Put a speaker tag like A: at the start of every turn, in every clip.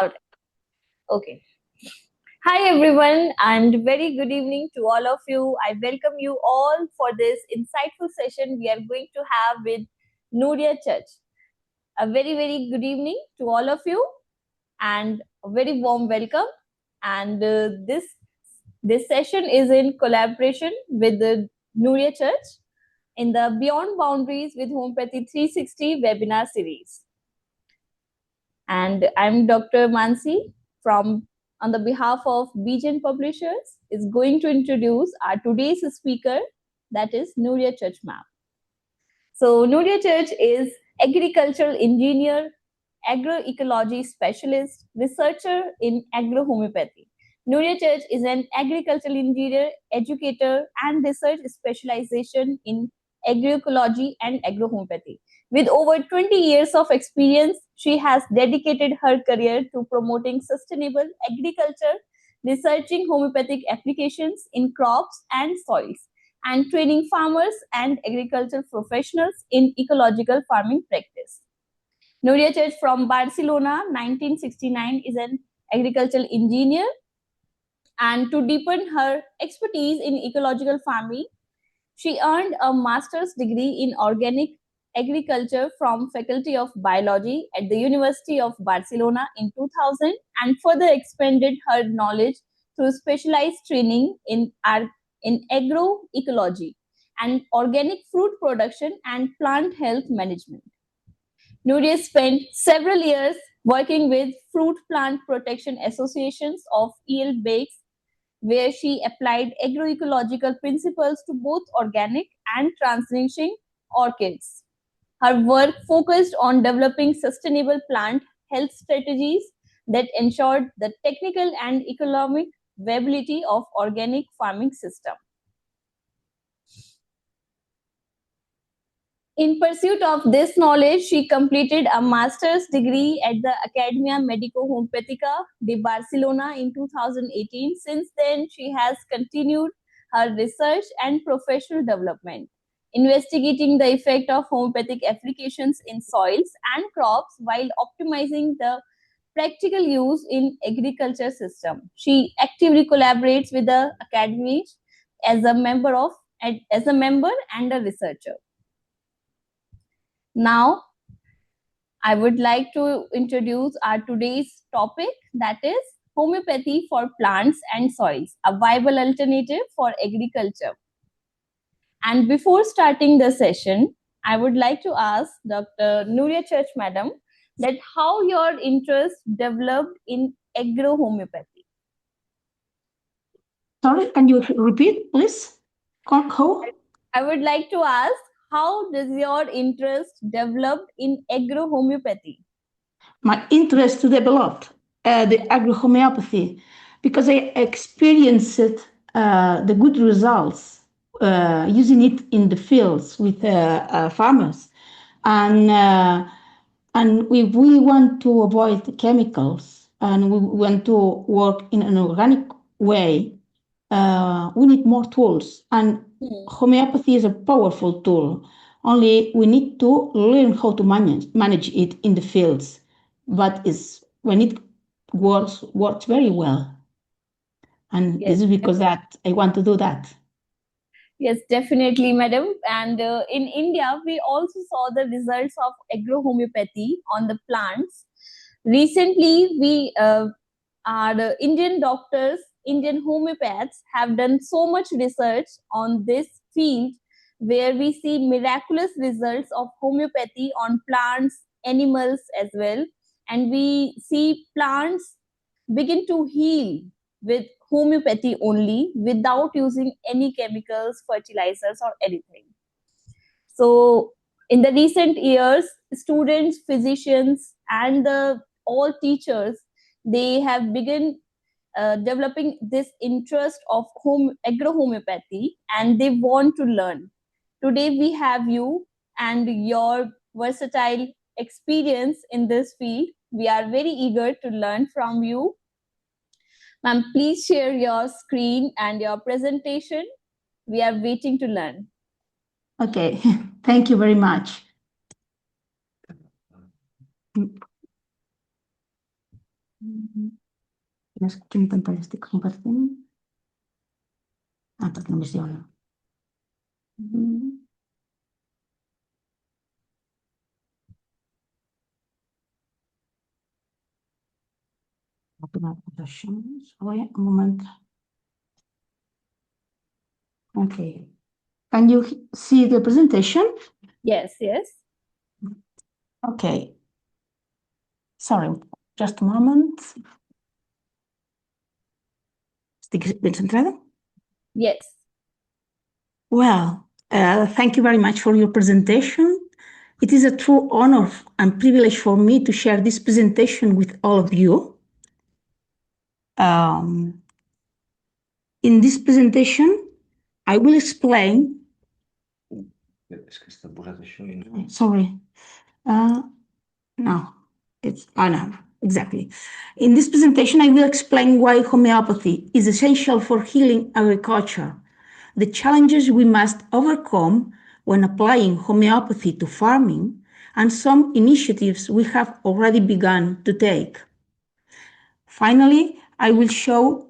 A: All right. Okay. Hi everyone, and very good evening to all of you. I welcome you all for this insightful session we are going to have with Núria Cuch. A very good evening to all of you, and a very warm welcome. And this session is in collaboration with the Núria Cuch in the Beyond Boundaries with Homeopathy 360 webinar series. And I'm Dr. Mansi from on the behalf of BGen Publishers is going to introduce our today's speaker, that is Núria Cuch ma'am. So Núria Cuch is agricultural engineer, agroecology specialist, researcher in agrohomeopathy. Núria Cuch is an agricultural engineer, educator, and research specialization in agroecology and agrohomeopathy. With over 20 years of experience, she has dedicated her career to promoting sustainable agriculture, researching homeopathic applications in crops and soils, and training farmers and agricultural professionals in ecological farming practice. Núria Cuch from Barcelona, 1969, is an agricultural engineer, and to deepen her expertise in ecological farming, she earned a master's degree in organic agriculture from Faculty of Biology at the University of Barcelona in 2000 and further expanded her knowledge through specialized training in agroecology and organic fruit production and plant health management. Núria spent several years working with fruit plant protection associations of EL-Bakes, where she applied agroecological principles to both organic and transgenic orchids. Her work focused on developing sustainable plant health strategies that ensured the technical and economic viability of organic farming system. In pursuit of this knowledge, she completed a master's degree at the Academia Medico-Homeopathica de Barcelona in 2018. Since then, she has continued her research and professional development, investigating the effect of homeopathic applications in soils and crops while optimizing the practical use in agriculture system. She actively collaborates with the academy as a member and a researcher. Now, I would like to introduce our today's topic, that is homeopathy for plants and soils, a viable alternative for agriculture. And before starting the session, I would like to ask Dr. Núria Cuch madam that how your interest developed in agrohomeopathy.
B: Sorry, can you repeat, please? How?
A: I would like to ask, how does your interest developed in agrohomeopathy?
B: My interest developed the agrohomeopathy because I experienced the good results using it in the fields with farmers, and if we want to avoid chemicals and we want to work in an organic way, we need more tools, and homeopathy is a powerful tool. Only we need to learn how to manage it in the fields. But when it works very well, and
A: Yes.
B: this is because that I want to do that.
A: Yes, definitely, madam. And in India, we also saw the results of agrohomeopathy on the plants. Recently, our Indian doctors, Indian homeopaths have done so much research on this field where we see miraculous results of homeopathy on plants, animals as well. And we see plants begin to heal with homeopathy only without using any chemicals, fertilizers, or anything. So, in the recent years, students, physicians, and all teachers, they have begun developing this interest of agrohomeopathy, and they want to learn. Today, we have you and your versatile experience in this field. We are very eager to learn from you. Ma'am, please share your screen and your presentation. We are waiting to learn.
B: Okay, thank you very much. ¿Qué intentar estoy compartiendo? Porque no me sirve. Wait a moment. Okay. Can you see the presentation?
A: Yes, yes.
B: Okay. Sorry, just a moment. ¿Estoy bien centrada?
A: Yes.
B: Well, thank you very much for your presentation. It is a true honor and privilege for me to share this presentation with all of you. In this presentation, I will explain. Sorry. No, it's no, exactly. In this presentation, I will explain why homeopathy is essential for healing agriculture, the challenges we must overcome when applying homeopathy to farming, and some initiatives we have already begun to take. Finally, I will show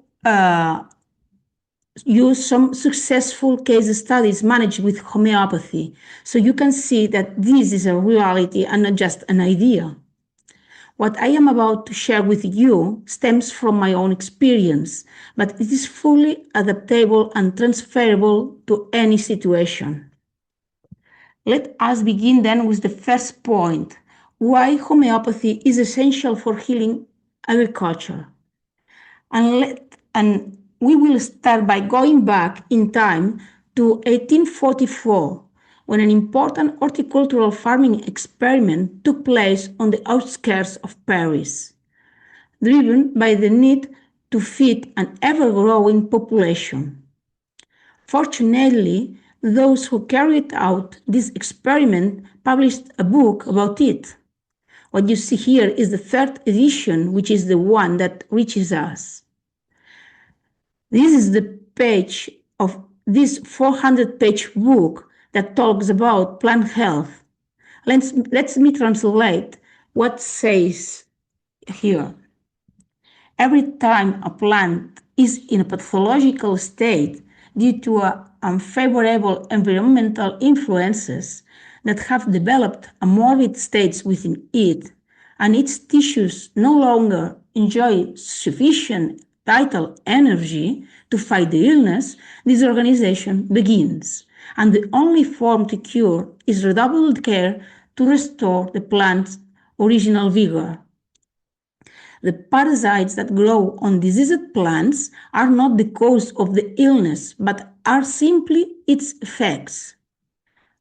B: you some successful case studies managed with homeopathy, so you can see that this is a reality and not just an idea. What I am about to share with you stems from my own experience, but it is fully adaptable and transferable to any situation. Let us begin then with the first point, why homeopathy is essential for healing agriculture. And we will start by going back in time to 1844, when an important horticultural farming experiment took place on the outskirts of Paris, driven by the need to feed an ever-growing population. Fortunately, those who carried out this experiment published a book about it. What you see here is the third edition, which is the one that reaches us. This is the page of this 400-page book that talks about plant health. Let me translate what says here. Every time a plant is in a pathological state due to unfavorable environmental influences that have developed a morbid state within it, and its tissues no longer enjoy sufficient vital energy to fight the illness, disorganization begins, and the only form to cure is redoubled care to restore the plant's original vigor. The parasites that grow on diseased plants are not the cause of the illness, but are simply its effects.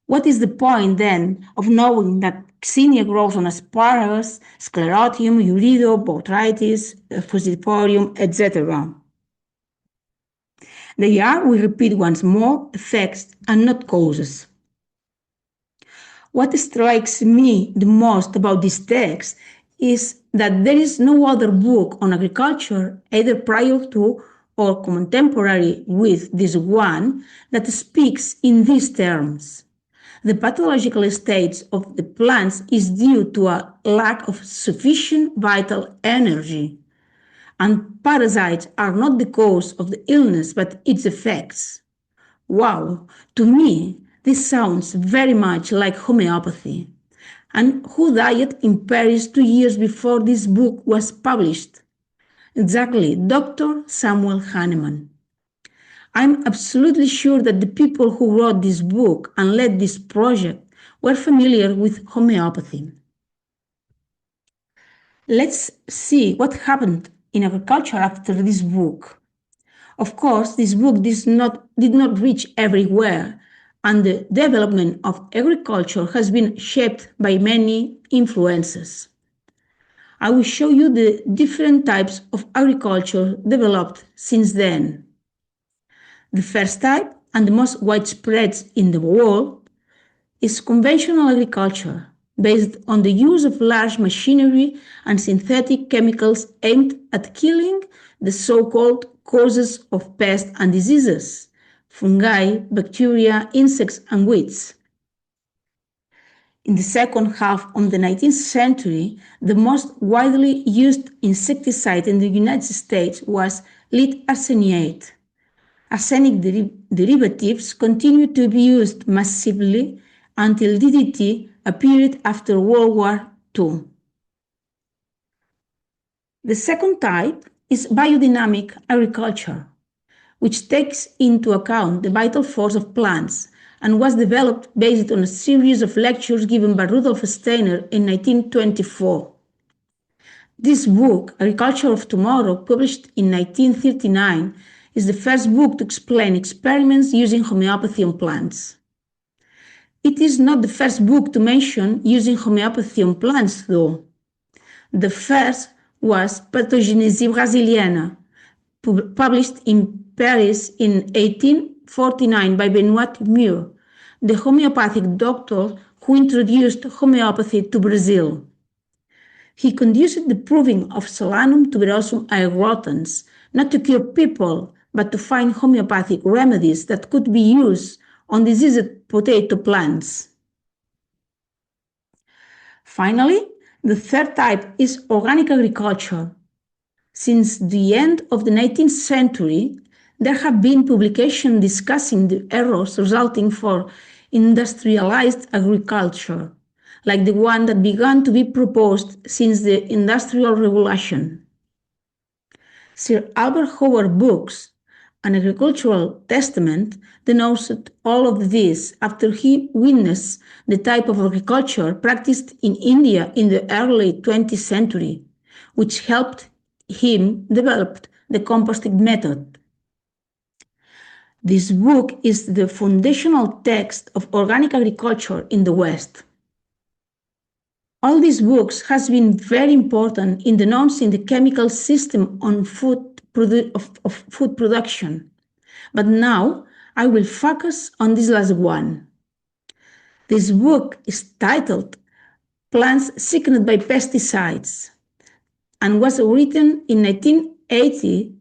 B: What is the point then of knowing that Xenia grows on asparagus, sclerotium, urido, botrytis, fusidiporium, etc.? They are, we repeat once more, effects and not causes. What strikes me the most about this text is that there is no other book on agriculture, either prior to or contemporary with this one, that speaks in these terms. The pathological states of the plants is due to a lack of sufficient vital energy, and parasites are not the cause of the illness but its effects. Wow, to me, this sounds very much like homeopathy. And who died in Paris 2 years before this book was published? Exactly, Dr. Samuel Hahnemann. I'm absolutely sure that the people who wrote this book and led this project were familiar with homeopathy. Let's see what happened in agriculture after this book. Of course, this book did not reach everywhere, and the development of agriculture has been shaped by many influences. I will show you the different types of agriculture developed since then. The first type, and the most widespread in the world, is conventional agriculture, based on the use of large machinery and synthetic chemicals aimed at killing the so-called causes of pests and diseases, fungi, bacteria, insects, and weeds. In the second half of the 19th century, the most widely used insecticide in the United States was lead arseniate. Arsenic derivatives continued to be used massively until DDT appeared after World War II. The second type is biodynamic agriculture, which takes into account the vital force of plants and was developed based on a series of lectures given by Rudolf Steiner in 1924. This book, Agriculture of Tomorrow, published in 1939, is the first book to explain experiments using homeopathy on plants. It is not the first book to mention using homeopathy on plants, though. The first was Pathogenesie brasiliana, published in Paris in 1849 by Benoit Muir, the homeopathic doctor who introduced homeopathy to Brazil. He conduced the proving of Solanum tuberosum aegrotans, not to cure people, but to find homeopathic remedies that could be used on diseased potato plants. Finally, the third type is organic agriculture. Since the end of the 19th century, there have been publications discussing the errors resulting from industrialized agriculture, like the one that began to be proposed since the Industrial Revolution. Sir Albert Howard Brooks, An Agricultural Testament, denounced all of this after he witnessed the type of agriculture practiced in India in the early 20th century, which helped him develop the composting method. This book is the foundational text of organic agriculture in the West. All these books has been very important in denouncing the chemical system on food production. But now I will focus on this last one. This book is titled Plants Sickened by Pesticides and was written in 1980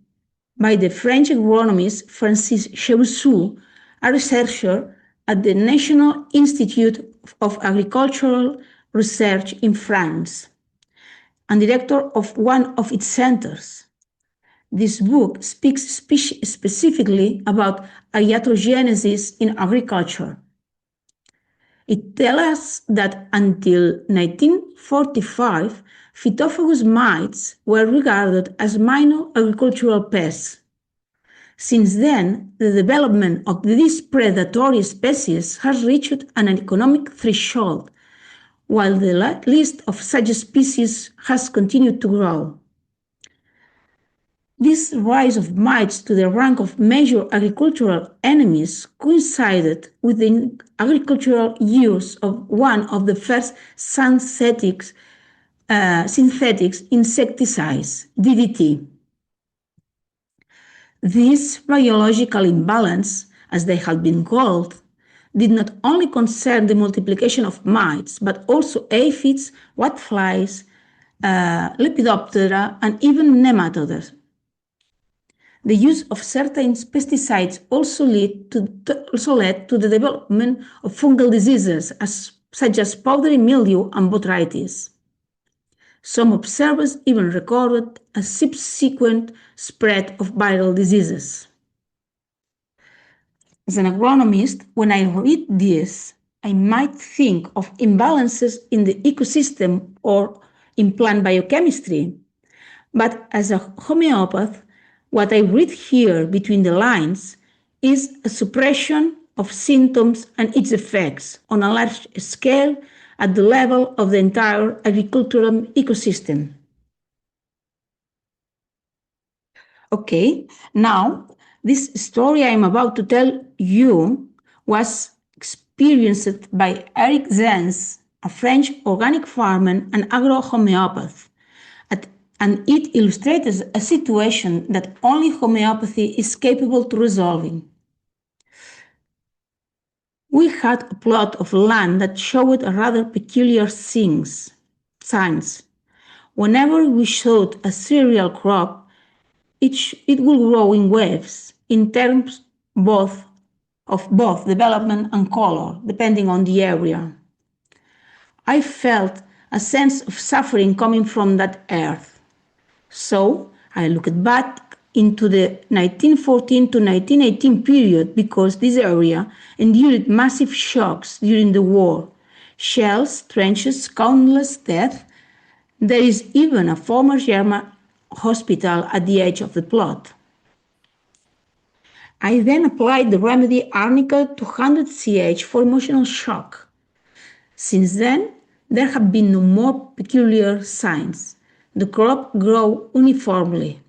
B: by the French agronomist Francis Chevreul, a researcher at the National Institute of Agricultural Research in France, and director of one of its centers. This book speaks specifically about iatrogenesis in agriculture. It tells us that until 1945, Phytophagous mites were regarded as minor agricultural pests. Since then, the development of these predatory species has reached an economic threshold, while the list of such species has continued to grow. This rise of mites to the rank of major agricultural enemies coincided with the agricultural use of one of the first synthetic insecticides, DDT. This biological imbalance, as they have been called, did not only concern the multiplication of mites, but also aphids, whiteflies, Lepidoptera, and even nematodes. The use of certain pesticides also led to the development of fungal diseases such as powdery mildew and botrytis. Some observers even recorded a subsequent spread of viral diseases. As an agronomist, when I read this, I might think of imbalances in the ecosystem or in plant biochemistry. But as a homeopath, what I read here between the lines is a suppression of symptoms and its effects on a large scale at the level of the entire agricultural ecosystem. Okay, now this story I'm about to tell you was experienced by Eric Zenz, a French organic farmer and agro-homeopath, and it illustrates a situation that only homeopathy is capable to resolving. We had a plot of land that showed a rather peculiar signs. Whenever we sowed a cereal crop, it will grow in waves in terms of both development and color, depending on the area. I felt a sense of suffering coming from that earth. So I looked back into the 1914 to 1918 period because this area endured massive shocks during the war. Shells, trenches, countless death. There is even a former German hospital at the edge of the plot. I then applied the remedy arnica 200 CH for emotional shock. Since then, there have been no more peculiar signs. The crop grew uniformly.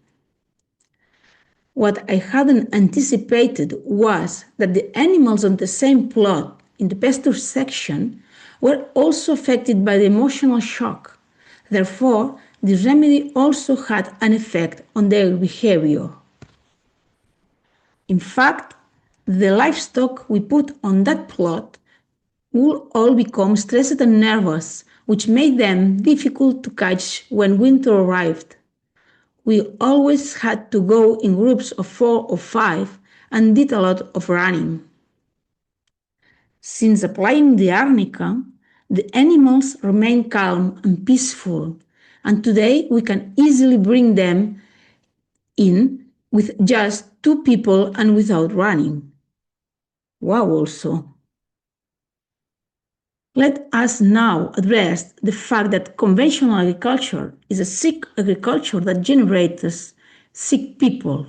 B: What I hadn't anticipated was that the animals on the same plot in the pasture section were also affected by the emotional shock. Therefore, the remedy also had an effect on their behavior. In fact, the livestock we put on that plot would all become stressed and nervous, which made them difficult to catch when winter arrived. We always had to go in groups of 4 or 5 and did a lot of running. Since applying the arnica, the animals remain calm and peaceful, and today we can easily bring them in with just 2 people and without running. Wow, also. Let us now address the fact that conventional agriculture is a sick agriculture that generates sick people.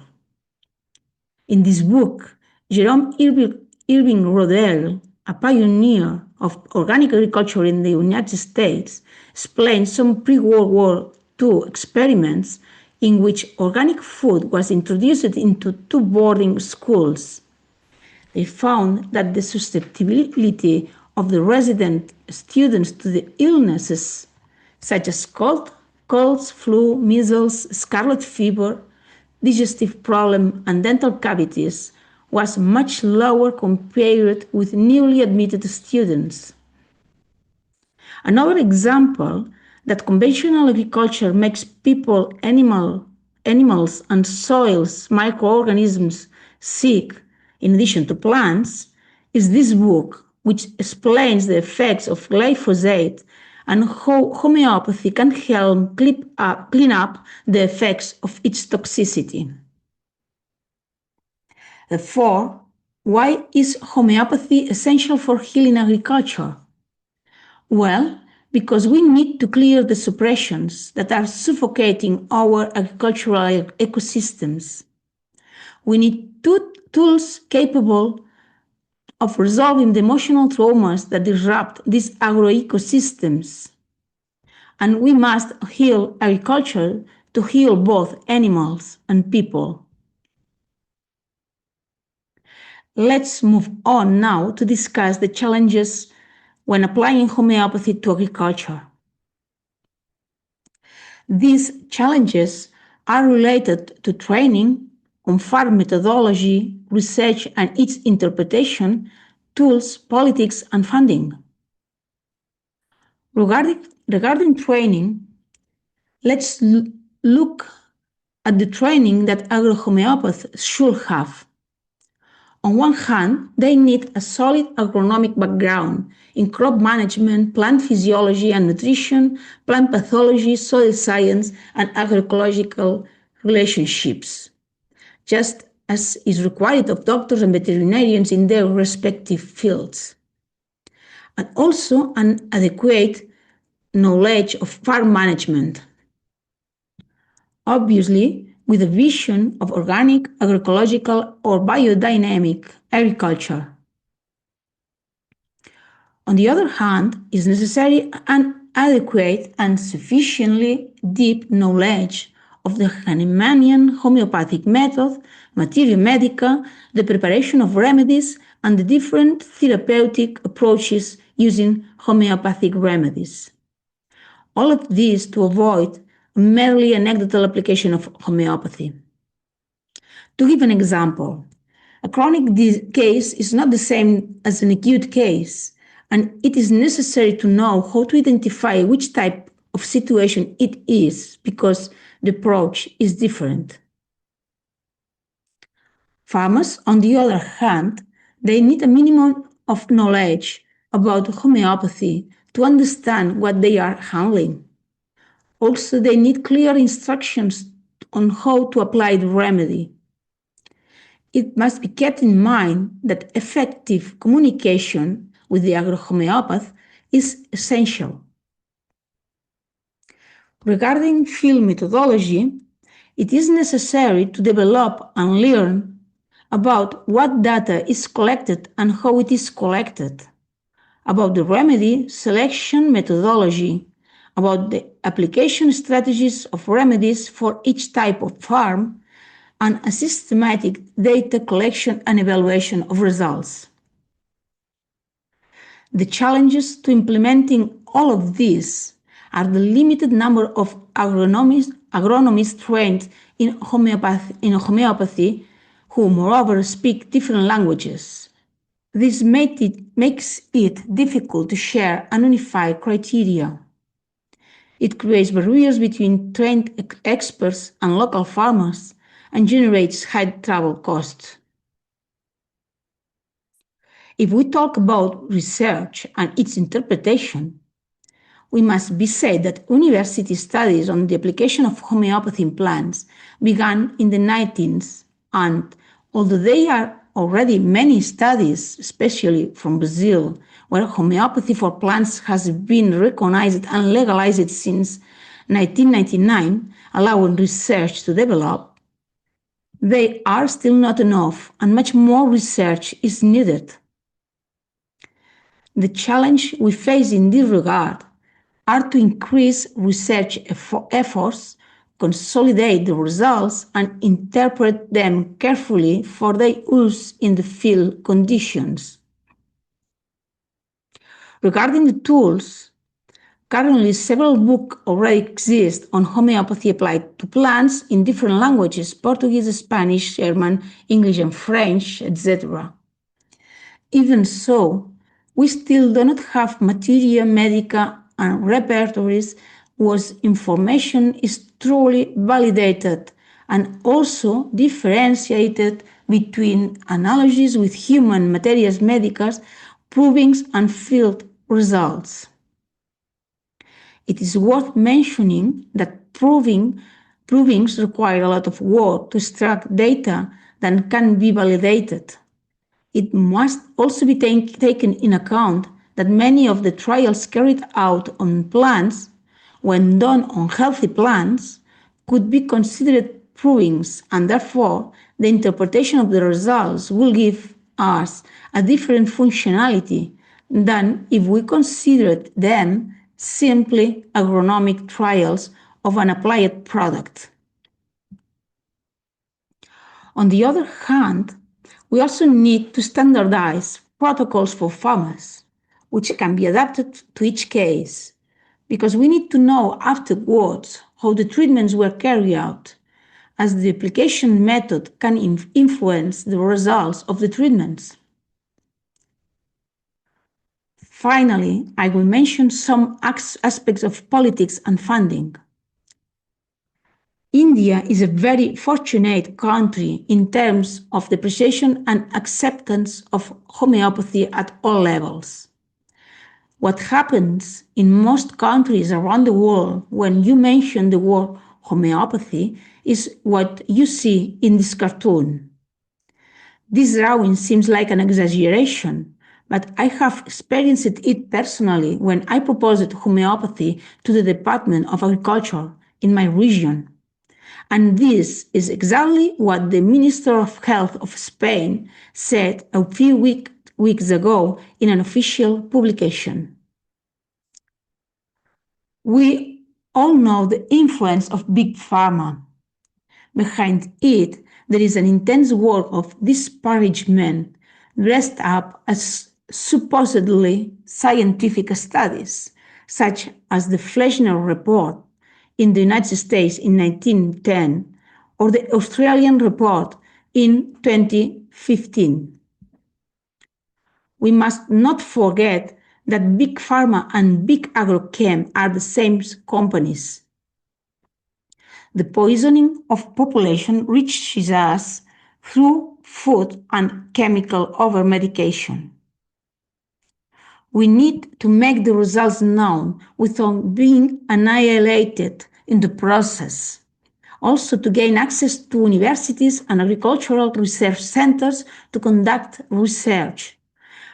B: In this book, Jerome Irving Rodell, a pioneer of organic agriculture in the United States, explains some pre-World War II experiments in which organic food was introduced into 2 boarding schools. They found that the susceptibility of the resident students to the illnesses such as colds, flu, measles, scarlet fever, digestive problem, and dental cavities was much lower compared with newly admitted students. Another example that conventional agriculture makes people, animals, and soils, microorganisms sick in addition to plants is this book, which explains the effects of glyphosate and how homeopathy can help clean up the effects of its toxicity. Therefore, why is homeopathy essential for healing agriculture? Well, because we need to clear the suppressions that are suffocating our agricultural ecosystems. We need tools capable of resolving the emotional traumas that disrupt these agroecosystems. And we must heal agriculture to heal both animals and people. Let's move on now to discuss the challenges when applying homeopathy to agriculture. These challenges are related to training, on-farm methodology, research and its interpretation, tools, politics, and funding. Regarding training, let's look at the training that agrohomeopaths should have. On one hand, they need a solid agronomic background in crop management, plant physiology and nutrition, plant pathology, soil science, and agroecological relationships, just as is required of doctors and veterinarians in their respective fields. And also an adequate knowledge of farm management. Obviously, with a vision of organic, agroecological, or biodynamic agriculture. On the other hand, is necessary an adequate and sufficiently deep knowledge of the Hahnemannian homeopathic method, materia medica, the preparation of remedies, and the different therapeutic approaches using homeopathic remedies. All of this to avoid merely anecdotal application of homeopathy. To give an example, a chronic case is not the same as an acute case, and it is necessary to know how to identify which type of situation it is because the approach is different. Farmers, on the other hand, they need a minimum of knowledge about homeopathy to understand what they are handling. Also, they need clear instructions on how to apply the remedy. It must be kept in mind that effective communication with the agrohomeopath is essential. Regarding field methodology, it is necessary to develop and learn about what data is collected and how it is collected, about the remedy selection methodology, about the application strategies of remedies for each type of farm, and a systematic data collection and evaluation of results. The challenges to implementing all of these are the limited number of agronomists trained in homeopathy who moreover speak different languages. This makes it difficult to share and unify criteria. It creates barriers between trained experts and local farmers and generates high travel costs. If we talk about research and its interpretation, we must be said that university studies on the application of homeopathy in plants began in the 19th, and although there are already many studies, especially from Brazil, where homeopathy for plants has been recognized and legalized since 1999, allowing research to develop, they are still not enough, and much more research is needed. The challenge we face in this regard are to increase research efforts, consolidate the results, and interpret them carefully for their use in the field conditions. Regarding the tools, currently several books already exist on homeopathy applied to plants in different languages: Portuguese, Spanish, German, English, and French, etc. Even so, we still do not have materia medica and repertories whose information is truly validated and also differentiated between analogies with human materias medicas, provings, and field results. It is worth mentioning that provings require a lot of work to extract data that can be validated. It must also be taken in account that many of the trials carried out on plants, when done on healthy plants, could be considered provings, and therefore the interpretation of the results will give us a different functionality than if we considered them simply agronomic trials of an applied product. On the other hand, we also need to standardize protocols for farmers, which can be adapted to each case, because we need to know afterwards how the treatments were carried out, as the application method can influence the results of the treatments. Finally, I will mention some aspects of politics and funding. India is a very fortunate country in terms of the appreciation and acceptance of homeopathy at all levels. What happens in most countries around the world when you mention the word homeopathy is what you see in this cartoon. This drawing seems like an exaggeration, but I have experienced it personally when I proposed homeopathy to the Department of Agriculture in my region. And this is exactly what the Minister of Health of Spain said a few weeks ago in an official publication. We all know the influence of Big Pharma. Behind it, there is an intense work of disparagement dressed up as supposedly scientific studies, such as the Fleschner Report in the United States in 1910 or the Australian Report in 2015. We must not forget that Big Pharma and Big Agrochem are the same companies. The poisoning of population reaches us through food and chemical over-medication. We need to make the results known without being annihilated in the process. Also, to gain access to universities and agricultural research centers to conduct research.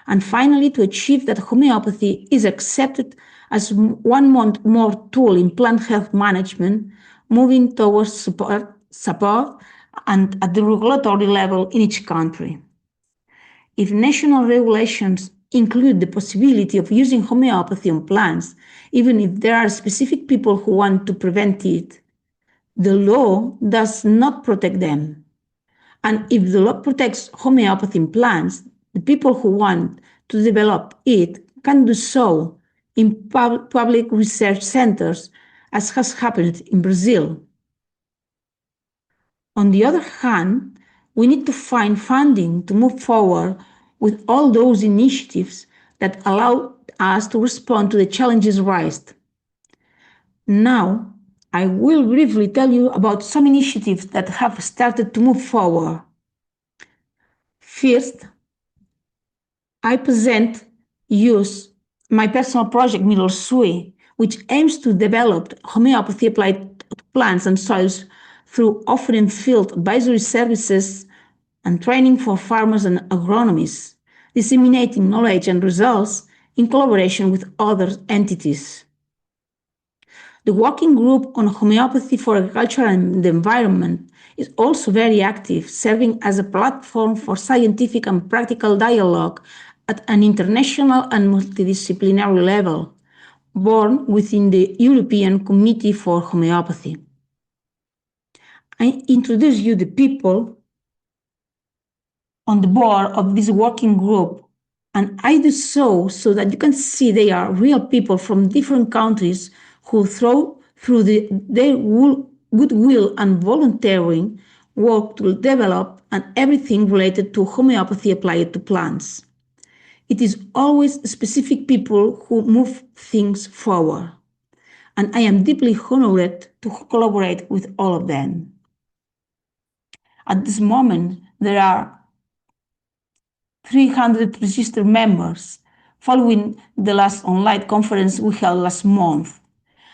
B: And finally, to achieve that homeopathy is accepted as one more tool in plant health management, moving towards support and at the regulatory level in each country. If national regulations include the possibility of using homeopathy on plants, even if there are specific people who want to prevent it, the law does not protect them. And if the law protects homeopathy in plants, the people who want to develop it can do so in public research centers, as has happened in Brazil. On the other hand, we need to find funding to move forward with all those initiatives that allow us to respond to the challenges raised. Now, I will briefly tell you about some initiatives that have started to move forward. First, I present use my personal project Middle Sui, which aims to develop homeopathy applied to plants and soils through offering field advisory services and training for farmers and agronomists, disseminating knowledge and results in collaboration with other entities. The working group on homeopathy for agriculture and the environment is also very active, serving as a platform for scientific and practical dialogue at an international and multidisciplinary level, born within the European Committee for Homeopathy. I introduce you the people on the board of this working group, and I do so that you can see they are real people from different countries who through their goodwill and volunteering work to develop and everything related to homeopathy applied to plants. It is always specific people who move things forward, and I am deeply honored to collaborate with all of them. At this moment, there are 300 registered members, following the last online conference we held last month.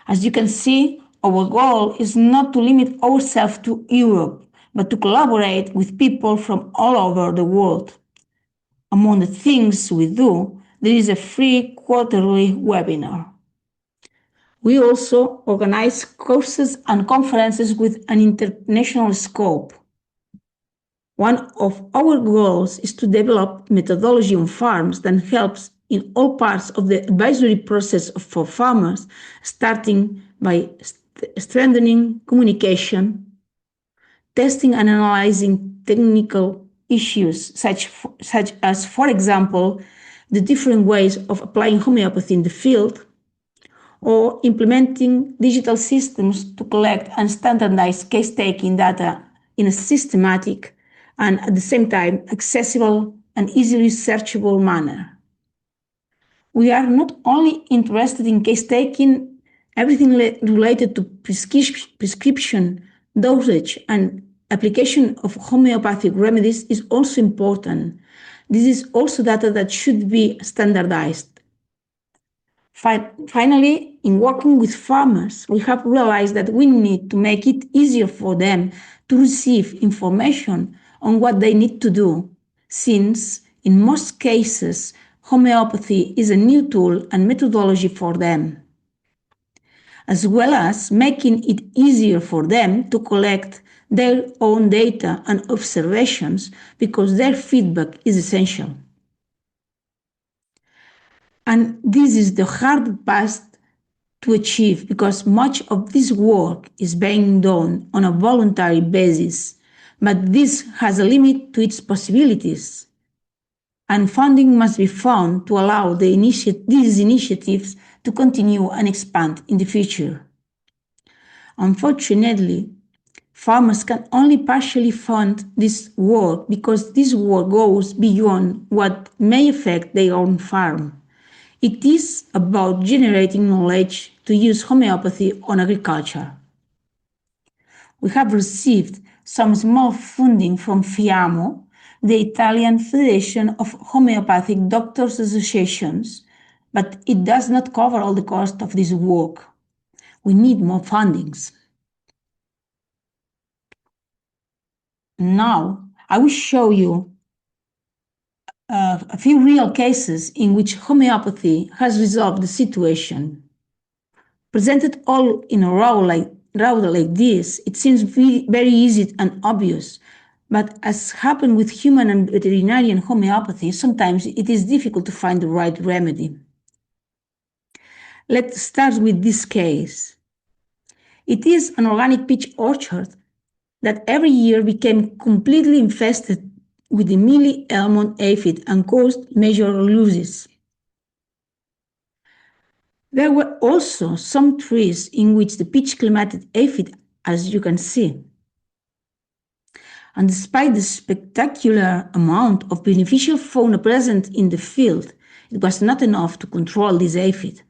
B: As you can see, our goal is not to limit ourselves to Europe, but to collaborate with people from all over the world. Among the things we do, there is a free quarterly webinar. We also organize courses and conferences with an international scope. One of our goals is to develop methodology on farms that helps in all parts of the advisory process for farmers, starting by strengthening communication, testing and analyzing technical issues such as, for example, the different ways of applying homeopathy in the field, or implementing digital systems to collect and standardize case-taking data in a systematic and at the same time accessible and easily searchable manner. We are not only interested in case-taking, everything related to prescription, dosage, and application of homeopathic remedies is also important. This is also data that should be standardized. Finally, in working with farmers, we have realized that we need to make it easier for them to receive information on what they need to do, since in most cases, homeopathy is a new tool and methodology for them, as well as making it easier for them to collect their own data and observations because their feedback is essential. And this is the hard part to achieve because much of this work is being done on a voluntary basis, but this has a limit to its possibilities. And funding must be found to allow these initiatives to continue and expand in the future. Unfortunately, farmers can only partially fund this work because this work goes beyond what may affect their own farm. It is about generating knowledge to use homeopathy on agriculture. We have received some small funding from FIAMO, the Italian Federation of Homeopathic Doctors Associations, but it does not cover all the cost of this work. We need more fundings. Now, I will show you a few real cases in which homeopathy has resolved the situation. Presented all in a row like this, it seems very easy and obvious, but as happened with human and veterinarian homeopathy, sometimes it is difficult to find the right remedy. Let's start with this case. It is an organic peach orchard that every year became completely infested with the mealy almond aphid and caused major losses. There were also some trees in which the peach clematis aphid, as you can see. And despite the spectacular amount of beneficial fauna present in the field, it was not enough to control this aphid.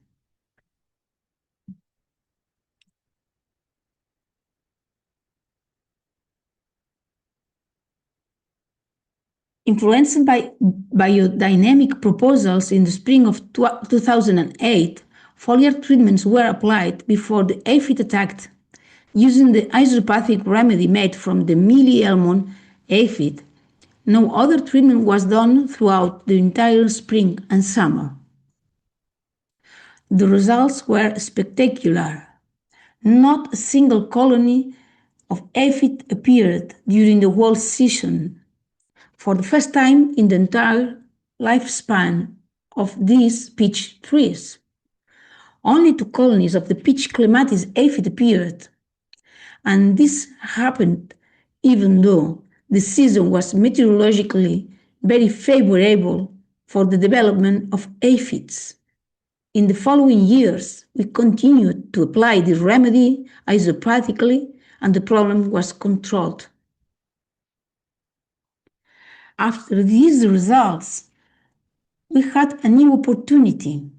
B: Influenced by biodynamic proposals in the spring of 2008, foliar treatments were applied before the aphid attacked. Using the isopathic remedy made from the mealy almond aphid, no other treatment was done throughout the entire spring and summer. The results were spectacular. Not a single colony of aphid appeared during the whole season. For the first time in the entire lifespan of these peach trees. Only 2 colonies of the peach clematis aphid appeared, and this happened even though the season was meteorologically very favorable for the development of aphids. In the following years, we continued to apply the remedy isopathically, and the problem was controlled. After these results, we had a new opportunity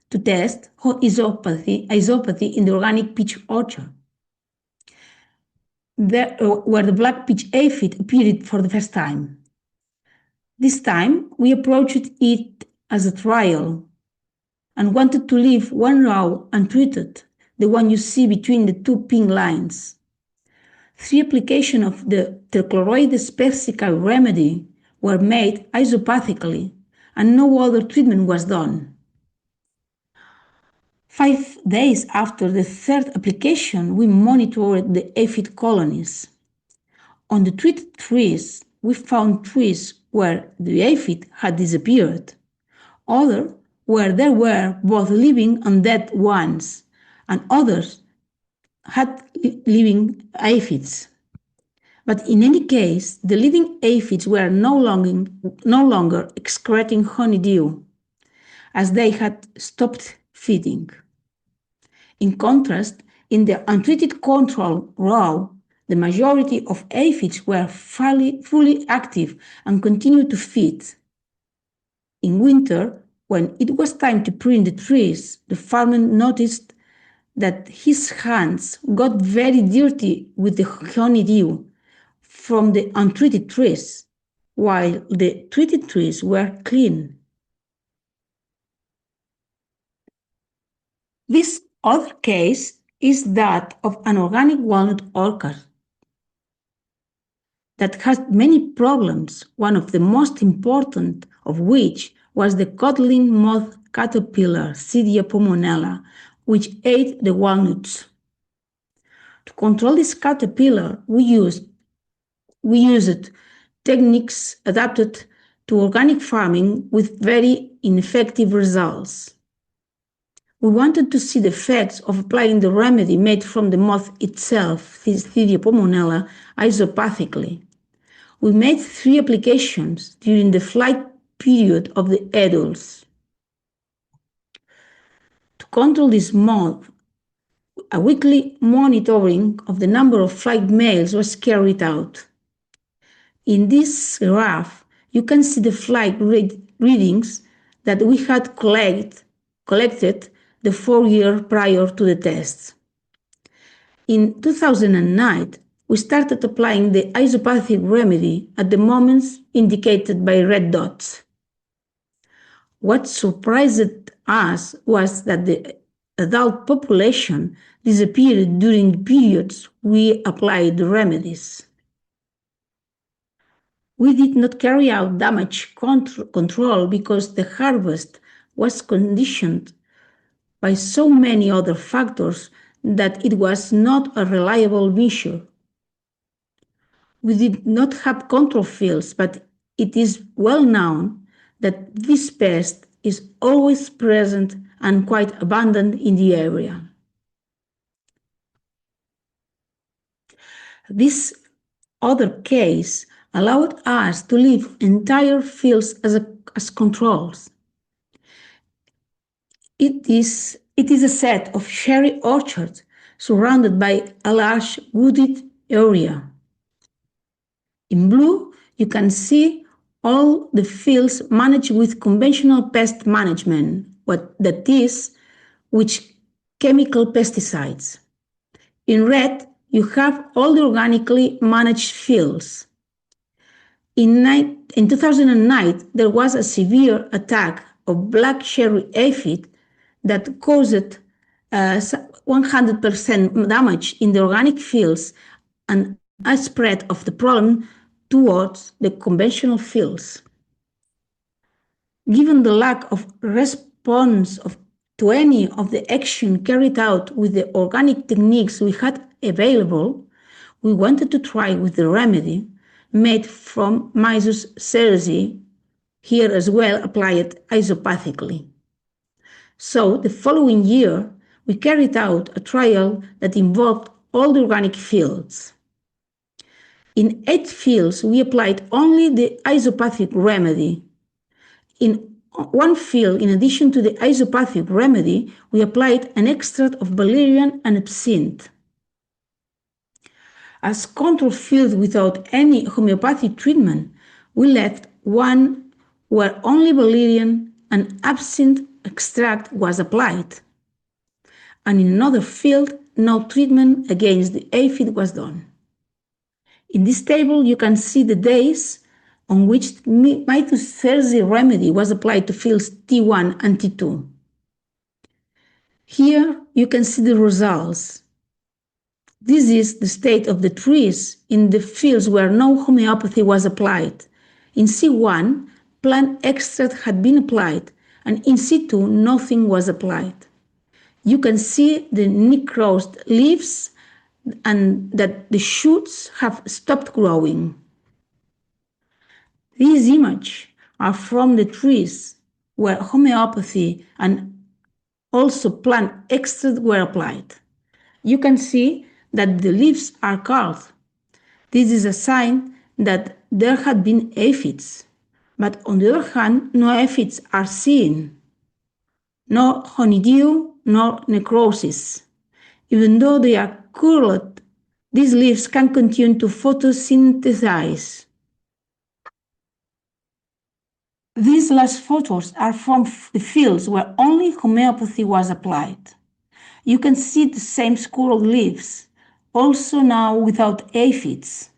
B: to test isopathy in the organic peach orchard, where the black peach aphid appeared for the first time. This time, we approached it as a trial and wanted to leave one row untreated, the one you see between the 2 pink lines. 3 applications of the trichloroides persica remedy were made isopathically, and no other treatment was done. 5 days after the 3rd application, we monitored the aphid colonies. On the treated trees, we found trees where the aphid had disappeared, others where there were both living and dead ones, and others had living aphids. But in any case, the living aphids were no longer excreting honeydew, as they had stopped feeding. In contrast, in the untreated control row, the majority of aphids were fully active and continued to feed. In winter, when it was time to prune the trees, the farmer noticed that his hands got very dirty with the honeydew from the untreated trees, while the treated trees were clean. This other case is that of an organic walnut orchard that had many problems, one of the most important of which was the codling moth caterpillar, Cydia pomonella, which ate the walnuts. To control this caterpillar, we used techniques adapted to organic farming with very ineffective results. We wanted to see the effects of applying the remedy made from the moth itself, Cydia pomonella, isopathically. We made 3 applications during the flight period of the adults. To control this moth, a weekly monitoring of the number of flight males was carried out. In this graph, you can see the flight readings that we had collected the 4 years prior to the tests. In 2009, we started applying the isopathic remedy at the moments indicated by red dots. What surprised us was that the adult population disappeared during periods we applied the remedies. We did not carry out damage control because the harvest was conditioned by so many other factors that it was not a reliable measure. We did not have control fields, but it is well known that this pest is always present and quite abundant in the area. This other case allowed us to leave entire fields as controls. It is a set of cherry orchards surrounded by a large wooded area. In blue, you can see all the fields managed with conventional pest management, that is, with chemical pesticides. In red, you have all the organically managed fields. In 2009, there was a severe attack of black cherry aphid that caused 100% damage in the organic fields and a spread of the problem towards the conventional fields. Given the lack of response to any of the action carried out with the organic techniques we had available, we wanted to try with the remedy made from Myzus cerevisiae, here as well applied isopathically. So the following year, we carried out a trial that involved all the organic fields. In 8 fields, we applied only the isopathic remedy. In one field, in addition to the isopathic remedy, we applied an extract of valerian and absinthe. As control field without any homeopathic treatment, we left one where only valerian and absinthe extract was applied. And in another field, no treatment against the aphid was done. In this table, you can see the days on which Myzus cerevisiae remedy was applied to fields T1 and T2. Here, you can see the results. This is the state of the trees in the fields where no homeopathy was applied. In C1, plant extract had been applied, and in C2, nothing was applied. You can see the necrosed leaves and that the shoots have stopped growing. These images are from the trees where homeopathy and also plant extract were applied. You can see that the leaves are curled. This is a sign that there had been aphids, but on the other hand, no aphids are seen, no honeydew, nor necrosis. Even though they are curled, these leaves can continue to photosynthesize. These last photos are from the fields where only homeopathy was applied. You can see the same scurrled leaves, also now without aphids,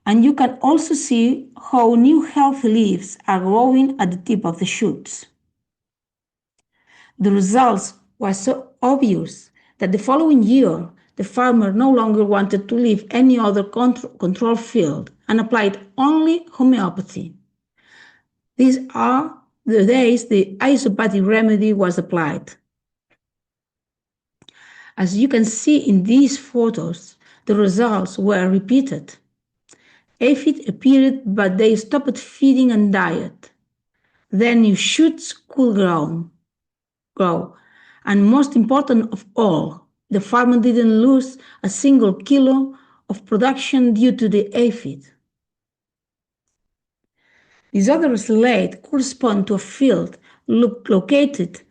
B: and you can also see how new healthy leaves are growing at the tip of the shoots. The results were so obvious that the following year, the farmer no longer wanted to leave any other control field and applied only homeopathy. These are the days the isopathic remedy was applied. As you can see in these photos, the results were repeated. Aphids appeared, but they stopped feeding and died. Then new shoots could grow. And most important of all, the farmer didn't lose a single kilo of production due to the aphid. This other slide corresponds to a field located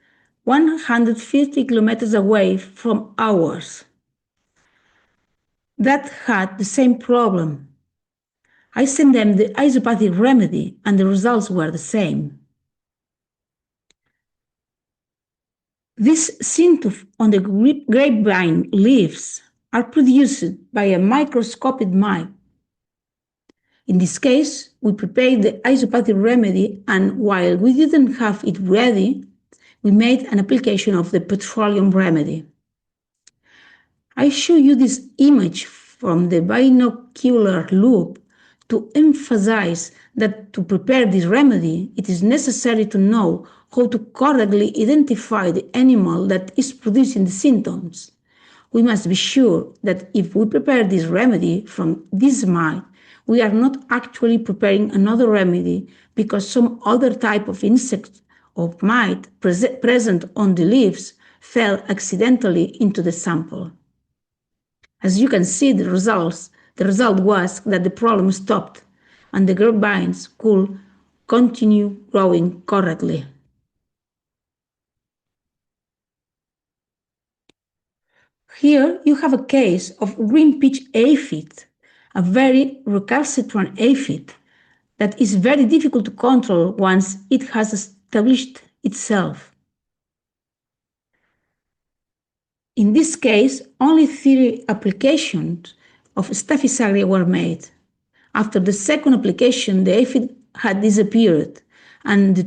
B: 150 kilometers away from ours that had the same problem. I sent them the isopathic remedy and the results were the same. These symptoms on the grapevine leaves are produced by a microscopic mite. In this case, we prepared the isopathic remedy, and while we didn't have it ready, we made an application of the petroleum remedy. I show you this image from the binocular loop to emphasize that to prepare this remedy, it is necessary to know how to correctly identify the animal that is producing the symptoms. We must be sure that if we prepare this remedy from this mite, we are not actually preparing another remedy because some other type of insect or mite present on the leaves fell accidentally into the sample. As you can see, the result was that the problem stopped and the grapevines could continue growing correctly. Here you have a case of green peach aphid, a very recalcitrant aphid that is very difficult to control once it has established itself. In this case, only 3 applications of Staphysaria were made. After the second application, the aphid had disappeared and the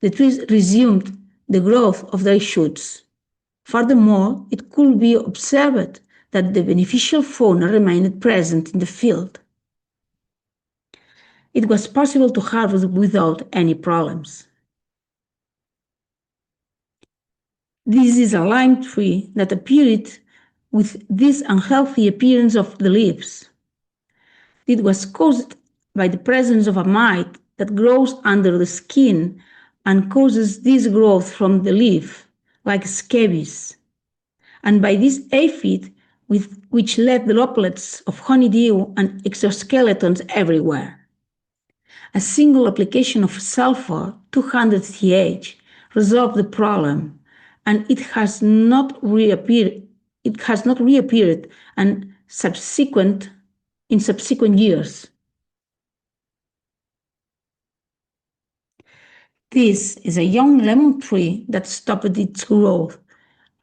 B: trees resumed the growth of their shoots. Furthermore, it could be observed that the beneficial fauna remained present in the field. It was possible to harvest without any problems. This is a lime tree that appeared with this unhealthy appearance of the leaves. It was caused by the presence of a mite that grows under the skin and causes this growth from the leaf, like scabies, and by this aphid which left droplets of honeydew and exoskeletons everywhere. A single application of sulfur 200 Th resolved the problem, and it has not reappeared. And in subsequent years. This is a young lemon tree that stopped its growth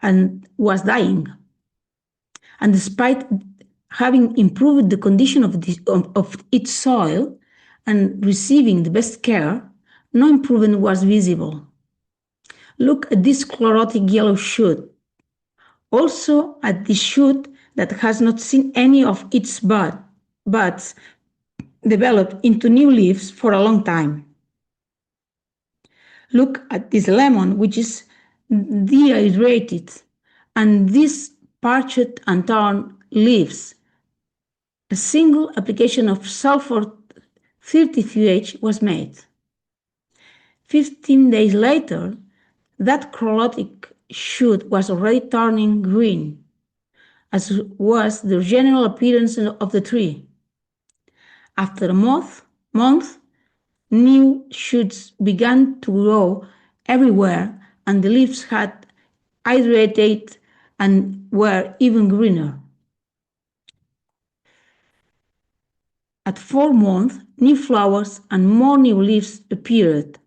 B: and was dying. And despite having improved the condition of its soil and receiving the best care, no improvement was visible. Look at this chlorotic yellow shoot. Also at this shoot that has not seen any of its buds developed into new leaves for a long time. Look at this lemon, which is dehydrated, and these parched and torn leaves. A single application of sulfur 30 Th was made. 15 days later, that chlorotic shoot was already turning green, as was the general appearance of the tree. After a month, new shoots began to grow everywhere, and the leaves had hydrated and were even greener. At 4 months, new flowers and more new leaves appeared,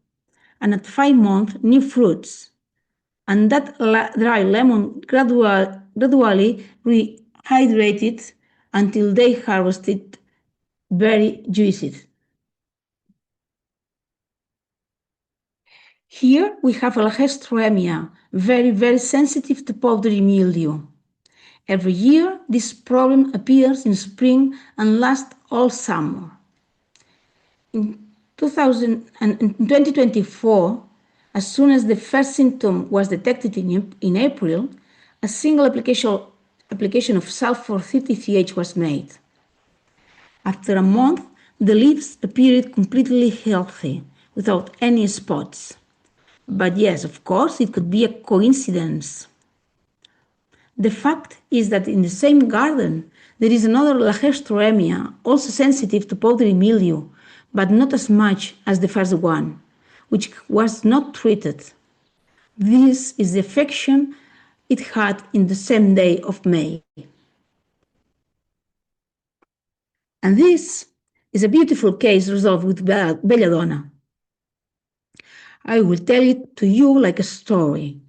B: and at 5 months, new fruits. And that dry lemon gradually rehydrated until they harvested very juicy. Here we have algastremia, very sensitive to powdery mildew. Every year, this problem appears in spring and lasts all summer. In 2024, as soon as the first symptom was detected in April, a single application of sulfur 30 Th was made. After a month, the leaves appeared completely healthy, without any spots. But yes, of course, it could be a coincidence. The fact is that in the same garden, there is another algastremia, also sensitive to powdery mildew, but not as much as the first one, which was not treated. This is the affection it had in the same day of May. And this is a beautiful case resolved with belladonna. I will tell it to you like a story.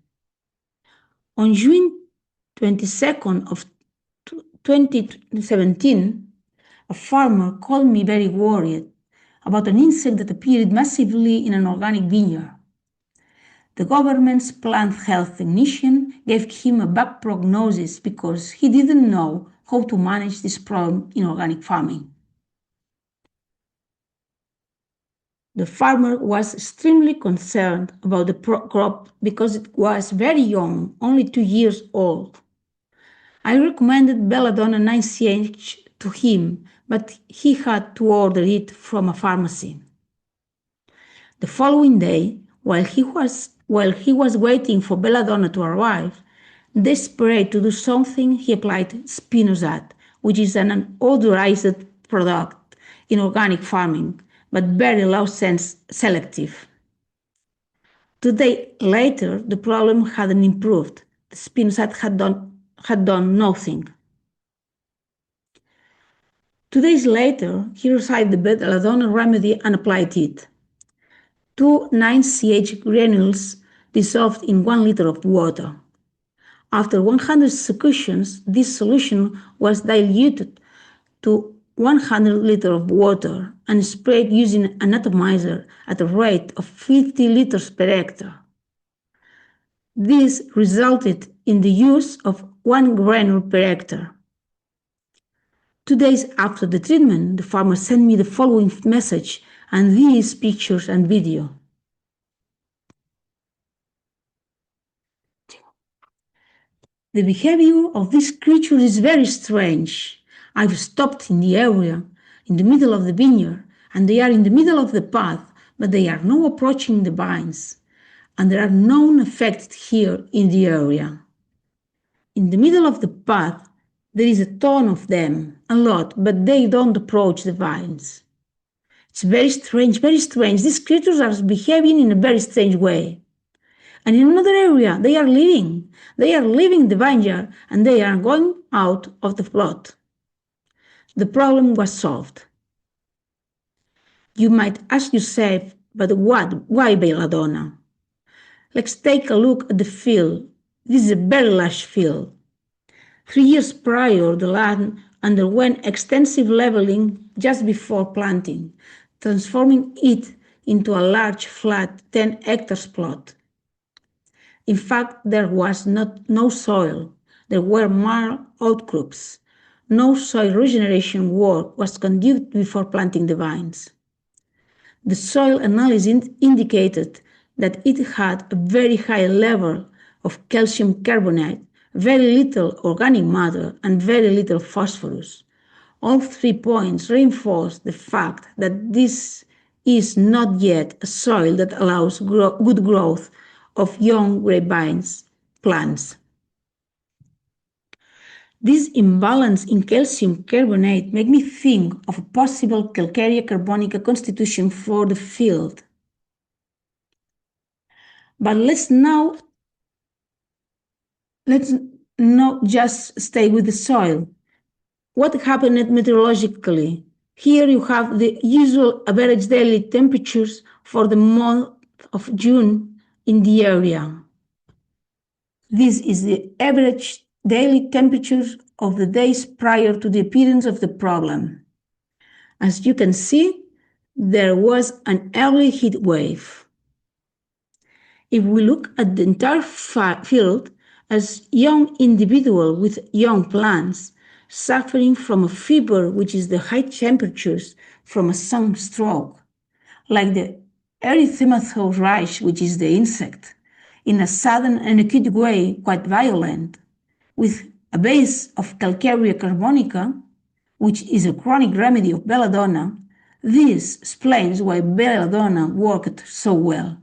B: On June 22nd of 2017, a farmer called me very worried about an insect that appeared massively in an organic vineyard. The government's plant health technician gave him a bad prognosis because he didn't know how to manage this problem in organic farming. The farmer was extremely concerned about the crop because it was very young, only 2 years old. I recommended belladonna 9CH to him, but he had to order it from a pharmacy. The following day, while he was waiting for belladonna to arrive, desperate to do something, he applied spinosad, which is an unauthorized product in organic farming, but very low sense selective. 2 days later, the problem hadn't improved. The spinosad had done nothing. 2 days later, he received the belladonna remedy and applied it. 2,9-CH granules dissolved in 1 liter of water. After 100 succusions, this solution was diluted to 100 liters of water and sprayed using an atomizer at a rate of 50 liters per hectare. This resulted in the use of 1 granule per hectare. 2 days after the treatment, the farmer sent me the following message and these pictures and video. The behavior of this creature is very strange. I've stopped in the area, in the middle of the vineyard, and they are in the middle of the path, but they are now approaching the vines, and there are none affected here in the area. In the middle of the path, there is a ton of them, a lot, but they don't approach the vines. It's very strange, very strange. These creatures are behaving in a very strange way. And in another area, they are leaving. They are leaving the vineyard and they are going out of the plot. The problem was solved. You might ask yourself, but what? Why belladonna? Let's take a look at the field. This is a very large field. 3 years prior, the land underwent extensive leveling just before planting, transforming it into a large, flat 10 hectares plot. In fact, there was no soil. There were marl outcrops. No soil regeneration work was conducted before planting the vines. The soil analysis indicated that it had a very high level of calcium carbonate, very little organic matter, and very little phosphorus. All 3 points reinforce the fact that this is not yet a soil that allows good growth of young grapevines plants. This imbalance in calcium carbonate makes me think of a possible calcarea carbonica constitution for the field. But let's not just stay with the soil. What happened meteorologically? Here you have the usual average daily temperatures for the month of June in the area. This is the average daily temperature of the days prior to the appearance of the problem. As you can see, there was an early heat wave. If we look at the entire field as young individual with young plants suffering from a fever, which is the high temperatures from a sunstroke, like the erythematous rash, which is the insect, in a sudden and acute way quite violent, with a base of calcarea carbonica, which is a chronic remedy of belladonna. This explains why belladonna worked so well.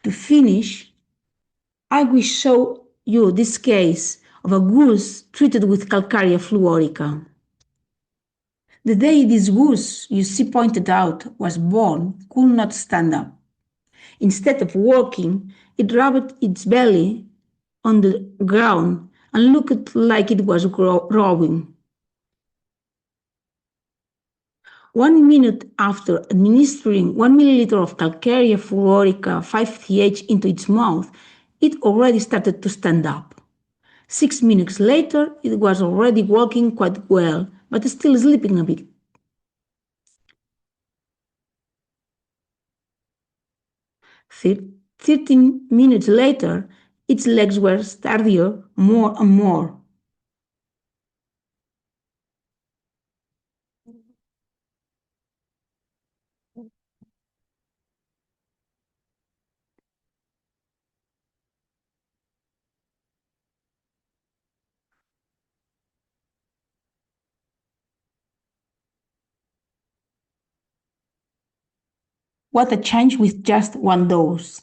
B: To finish, I will show you this case of a goose treated with Calcarea fluorica. The day this goose you see pointed out was born could not stand up. Instead of walking, it rubbed its belly on the ground and looked like it was growing. 1 minute after administering 1 milliliter of Calcarea fluorica 5th into its mouth, it already started to stand up. 6 minutes later, it was already walking quite well, but still sleeping a bit. 13 minutes later, its legs were sturdier more and more. What a change with just one dose.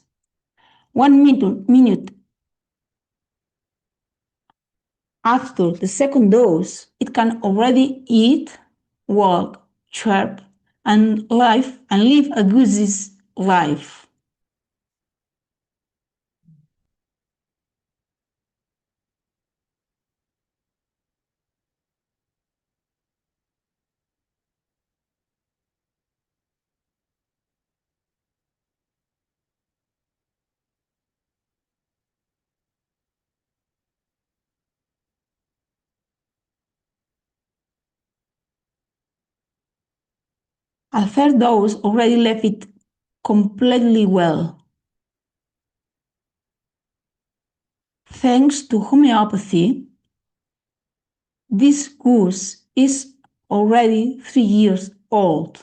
B: 1 minute after the second dose, it can already eat, walk, chirp, and live a goose's life. A third dose already left it completely well. Thanks to homeopathy, this goose is already 3 years old.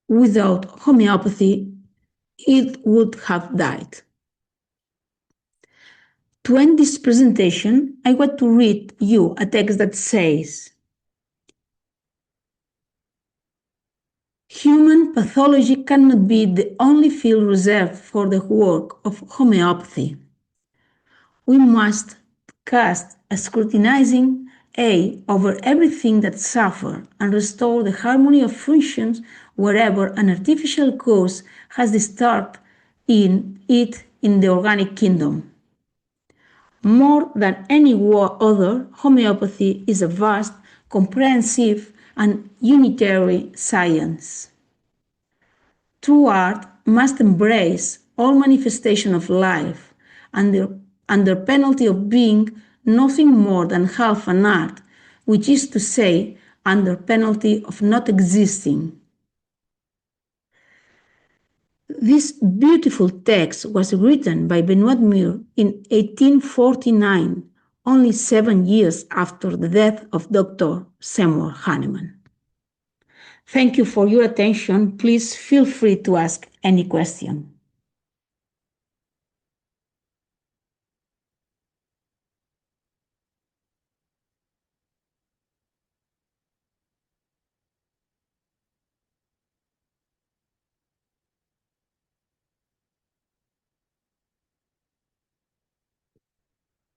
B: Without homeopathy, it would have died. To end this presentation, I want to read you a text that says, human pathology cannot be the only field reserved for the work of homeopathy. We must cast a scrutinizing eye over everything that suffers and restore the harmony of functions wherever an artificial cause has disturbed in it in the organic kingdom. More than any other, homeopathy is a vast, comprehensive, and unitary science. True art must embrace all manifestation of life under penalty of being nothing more than half an art, which is to say, under penalty of not existing. This beautiful text was written by Benoit Muir in 1849, only 7 years after the death of Dr. Seymour Hahnemann. Thank you for your attention. Please feel free to ask any question.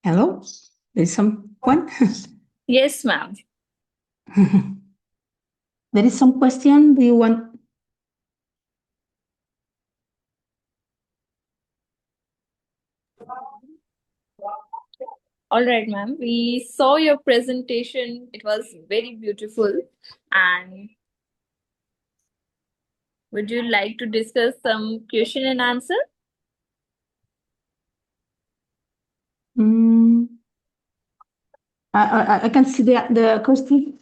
B: Hello? There is someone?
A: Yes, ma'am.
B: There is some question. Do you want?
A: All right, ma'am. We saw your presentation. It was very beautiful. And would you like to discuss some question and answer?
B: Mm, I can see the question.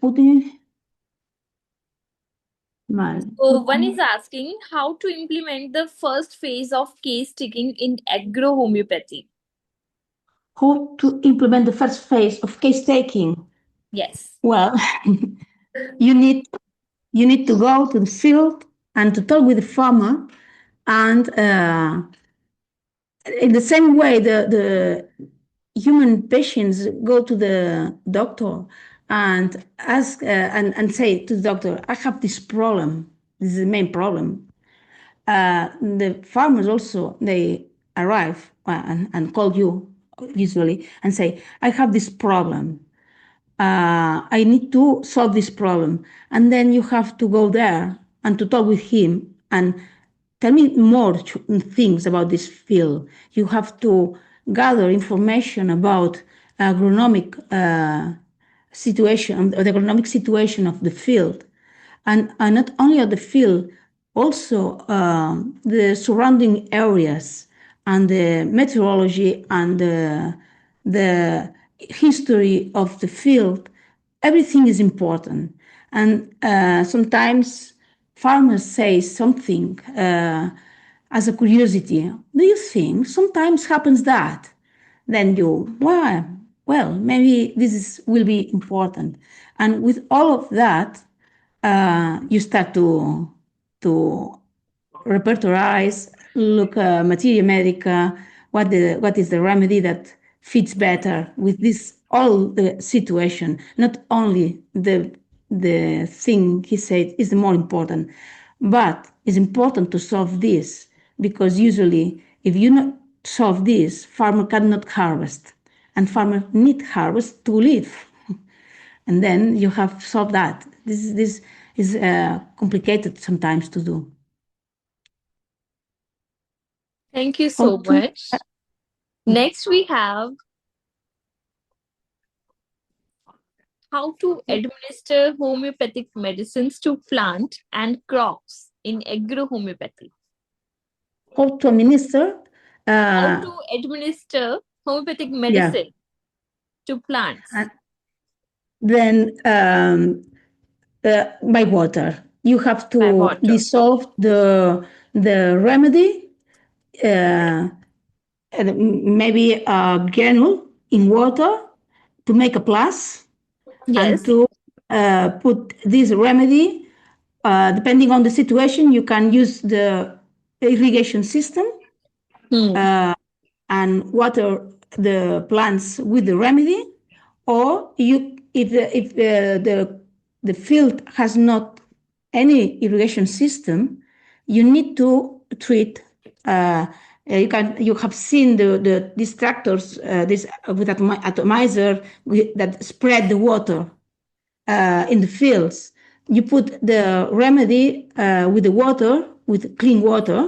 A: So one is asking how to implement the first phase of case taking in agro homeopathy.
B: How to implement the first phase of case taking?
A: Yes.
B: Well, you need to go to the field and to talk with the farmer, and in the same way the human patients go to the doctor and ask and say to the doctor, I have this problem. This is the main problem. The farmers also, they arrive and call you usually and say, I have this problem. I need to solve this problem. And then you have to go there and to talk with him and tell me more things about this field. You have to gather information about agronomic situation, the agronomic situation of the field, and not only of the field, also the surrounding areas and the meteorology and the history of the field. Everything is important. And sometimes farmers say something as a curiosity. Do you think sometimes happens that? Then you, well, maybe this will be important. And with all of that, you start to repertorize, look materia medica, what is the remedy that fits better with this all the situation. Not only the thing he said is the more important, but it's important to solve this because usually if you not solve this, farmer cannot harvest, and farmer need harvest to live, and then you have solved that. This is complicated sometimes to do.
A: Thank you
B: How
A: so
B: to
A: much. Next, we have how to administer homeopathic medicines to plant and crops in agro-homeopathy.
B: how to administer.
A: How
B: Uh,
A: to administer homeopathic
B: yeah,
A: medicine to plants
B: and then by water. You have
A: by
B: to
A: water.
B: dissolve the remedy, uh, and maybe a granule in water to make a plus, and
A: Yes.
B: to put this remedy. Depending on the situation, you can use the irrigation system
A: Hmm.
B: and water the plants with the remedy, or you if the field has not any irrigation system, you need to treat. You have seen the these tractors this with atomizer that spread the water in the fields. You put the remedy with the water, with clean water,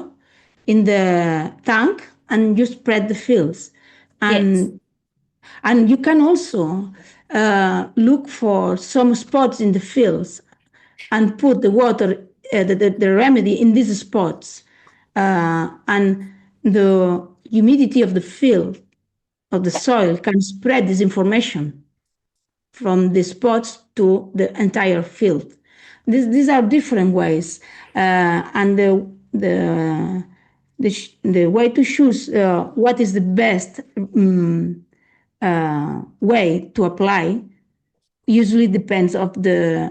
B: in the tank, and you spread the fields.
A: Yes.
B: And you can also look for some spots in the fields and put the water, the remedy in these spots. And the humidity of the field, of the soil, can spread this information from the spots to the entire field. These are different ways, and the way to choose what is the best way to apply usually depends of the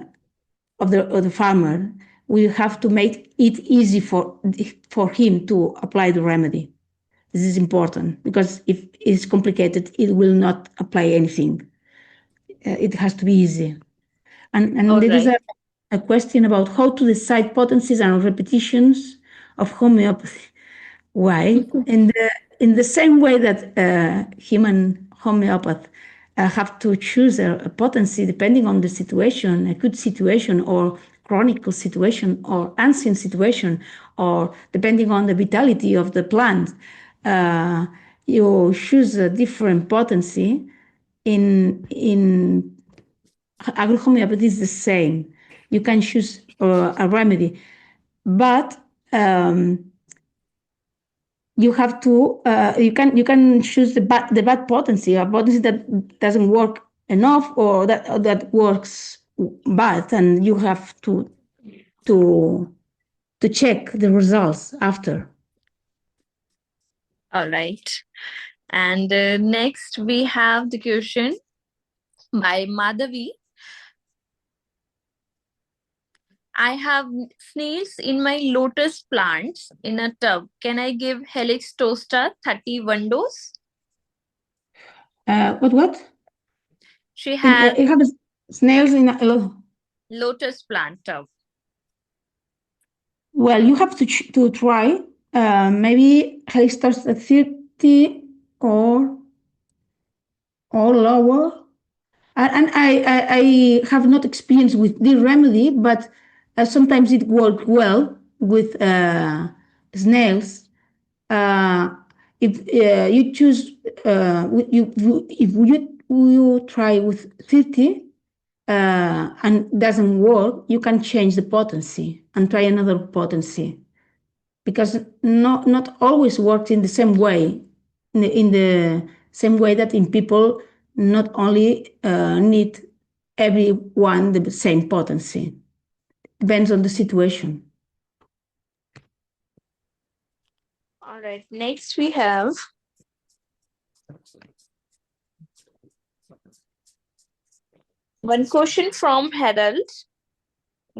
B: farmer. We have to make it easy for him to apply the remedy. This is important because if it's complicated, it will not apply anything. It has to be easy. And
A: All
B: there is
A: right.
B: a question about how to decide potencies and repetitions of homeopathy. Why? In the same way that human homeopath have to choose a potency depending on the situation, a good situation or chronic situation or ancient situation, or depending on the vitality of the plant, uh, you choose a different potency. In agrohomeopathy is the same. You can choose a remedy, but you have to you can choose the bad potency, a potency that doesn't work enough, or that works bad, and you have to to check the results after.
A: All right. And next, we have the question by Madhavi. I have snails in my lotus plants in a tub. Can I give Helix Toaster 31 dose?
B: What?
A: She has
B: You have snails in a.
A: lotus plant tub.
B: Well, you have to try maybe Helixtors at 30 or lower. And I have not experience with the remedy, but sometimes it works well with snails. Uh, if you choose, if you try with 30 and doesn't work, you can change the potency and try another potency, because not always works in the same way, in the same way that in people not only need everyone the same potency. Depends on the situation.
A: All right. Next, we have one question from Herald.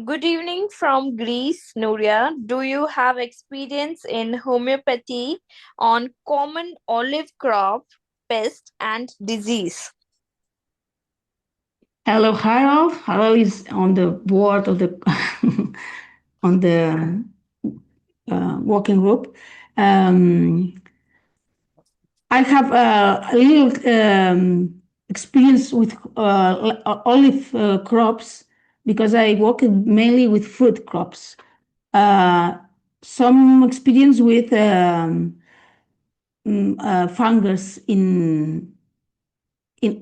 A: Good evening from Greece, Nuria. Do you have experience in homeopathy on common olive crop, pest, and disease?
B: Hello, Harold. Harold is on the board of the on the working group. Um, I have a little experience with olive crops because I work mainly with fruit crops. Uh, some experience with fungus in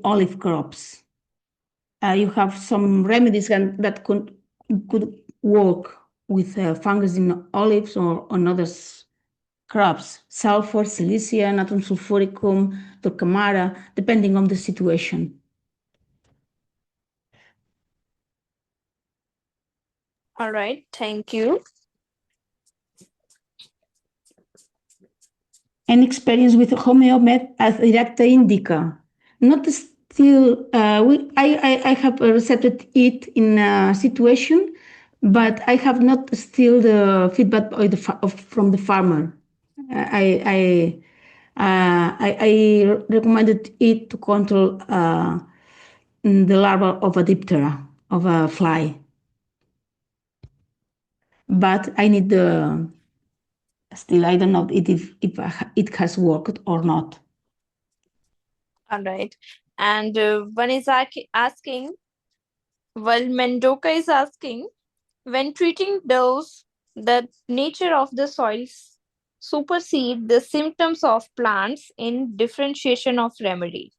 B: olive crops. You have some remedies that could work with fungus in olives or on others crops, sulfur, silicia, natrum sulfuricum, turcamara, depending on the situation.
A: All right. Thank you.
B: And experience with Homeopath as directa indica. Not still, I have received it in a situation, but I have not still the feedback from the farmer. I recommended it to control the larva of a diptera, of a fly. But I need the, still, I don't know if it has worked or not.
A: All right. And one is asking, well, Mendoka is asking, when treating those, the nature of the soils supersede the symptoms of plants in differentiation of remedy.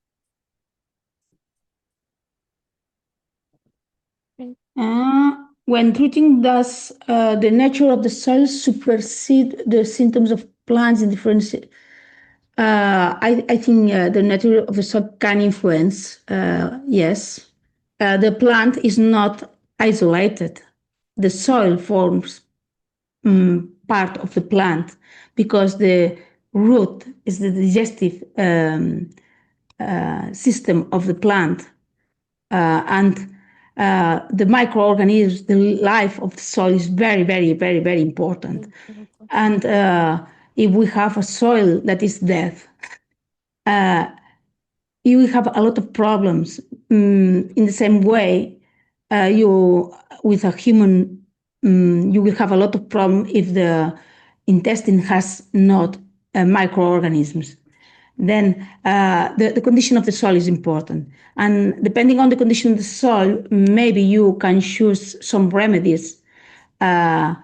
B: When treating does the nature of the soil supersede the symptoms of plants in different. I think the nature of the soil can influence. Yes, the plant is not isolated. The soil forms part of the plant because the root is the digestive system of the plant, and the microorganisms, the life of the soil is very, very, very, very important. And if we have a soil that is dead, you will have a lot of problems. In the same way, you with a human, you will have a lot of problem if the intestine has not microorganisms. Then the condition of the soil is important. And depending on the condition of the soil, maybe you can choose some remedies. But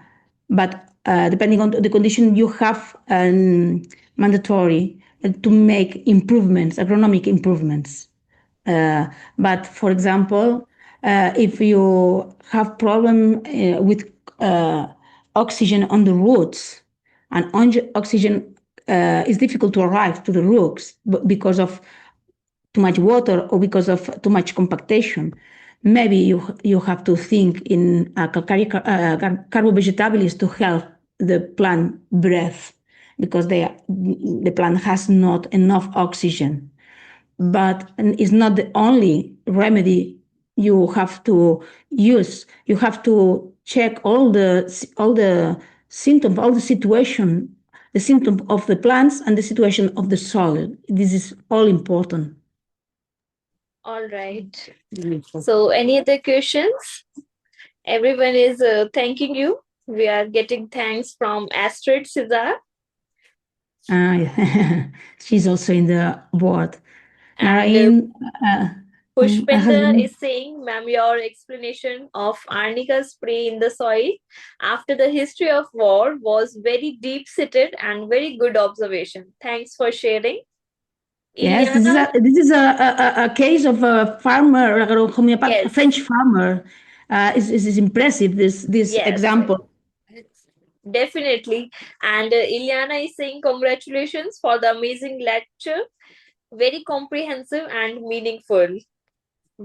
B: depending on the condition, you have mandatory to make improvements, agronomic improvements. But for example, if you have problem with oxygen on the roots, and oxygen is difficult to arrive to the roots because of too much water or because of too much compactation, maybe you have to think in carbovegetabilis to help the plant breathe because the plant has not enough oxygen. But it's not the only remedy you have to use. You have to check all the symptoms, all the situation, the symptom of the plants and the situation of the soil. This is all important.
A: All right. So, any other questions? Everyone is thanking you. We are getting thanks from Astrid Cesar.
B: She's also in the board.
A: And
B: Narain, has
A: Pushpinder
B: been.
A: is saying, ma'am, your explanation of arnica spray in the soil after the history of war was very deep seated and very good observation. Thanks for sharing.
B: Yes, this is
A: Ilyana,
B: a case of a farmer, a homeopath, a
A: yes,
B: French farmer. Is impressive. This
A: yes,
B: example.
A: definitely. And Ilyana is saying, congratulations for the amazing lecture. Very comprehensive and meaningful.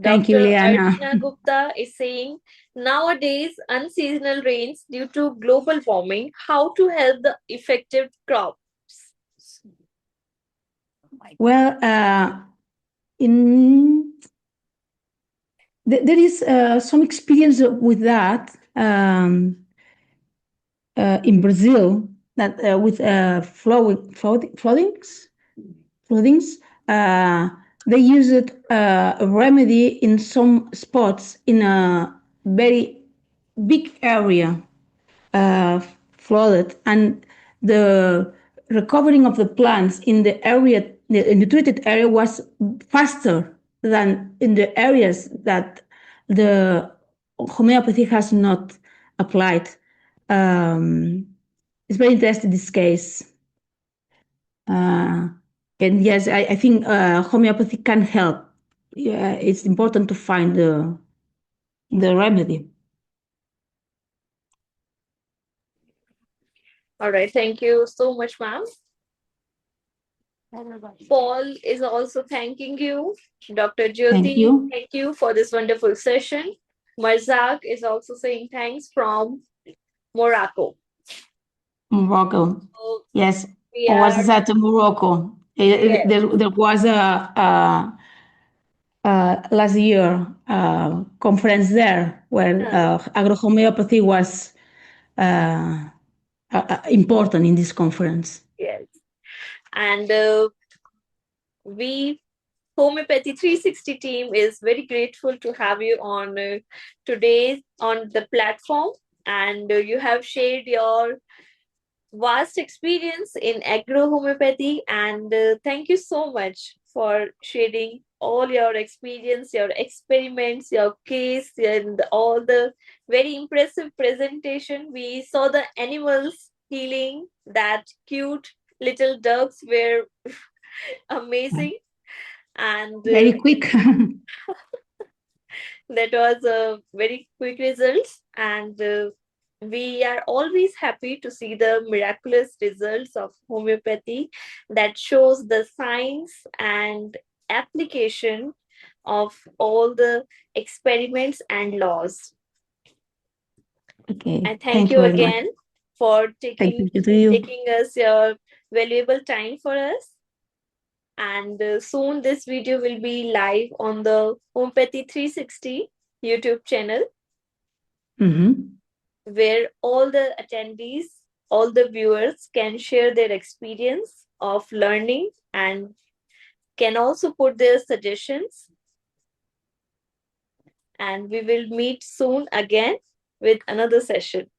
B: Thank you,
A: Dr.
B: Liana.
A: Archana Gupta is saying nowadays unseasonal rains due to global warming, how to help the effective crops.
B: Well, in there is some experience with that in Brazil that with floodings. Uh, they used a remedy in some spots in a very big area flooded, and the recovering of the plants in the area, in the treated area, was faster than in the areas that the homeopathy has not applied. Um, it's very interesting, this case. Uh, and yes, I think homeopathy can help. Yeah, it's important to find the remedy.
A: All right, thank you so much, ma'am. Paul is also thanking you. Dr.
B: Thank
A: Jyoti,
B: you.
A: thank you for this wonderful session. Marzak is also saying thanks from Morocco.
B: Morocco.
A: So
B: Yes,
A: we
B: I was
A: are,
B: at Morocco.
A: yes,
B: There was last year conference there where agrohomeopathy was uh, important in this conference.
A: yes. And we Homeopathy 360 team is very grateful to have you on today on the platform, and you have shared your vast experience in agro homeopathy, and thank you so much for sharing all your experience, your experiments, your case, and all the very impressive presentation. We saw the animals healing, that cute little ducks were amazing, and
B: Very quick.
A: that was a very quick results, and we are always happy to see the miraculous results of homeopathy that shows the science and application of all the experiments and laws.
B: Okay,
A: And thank
B: thank you
A: you
B: very much.
A: again for
B: Thank
A: taking
B: you to you.
A: taking us your valuable time for us. And soon this video will be live on the Homeopathy 360 YouTube channel,
B: Mm-hmm.
A: where all the attendees, all the viewers can share their experience of learning and can also put their suggestions. And we will meet soon again with another session.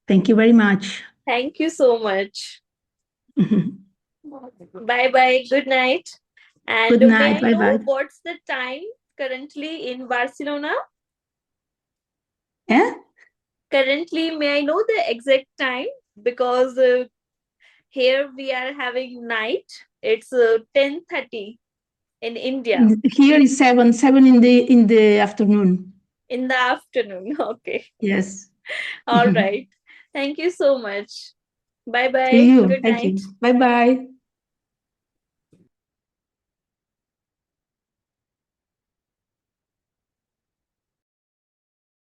B: Thank you very much.
A: Thank you so much. Bye bye. Good night. And
B: Good
A: may
B: night.
A: I
B: Bye
A: know
B: bye.
A: what's the time currently in Barcelona?
B: Yeah?
A: Currently, may I know the exact time? Because here we are having night. It's 10:30 in India
B: Here is seven in the afternoon.
A: in the afternoon. Okay.
B: Yes.
A: All right. Thank you so much. Bye
B: To
A: bye.
B: you.
A: Good
B: Thank
A: night.
B: you. Bye bye.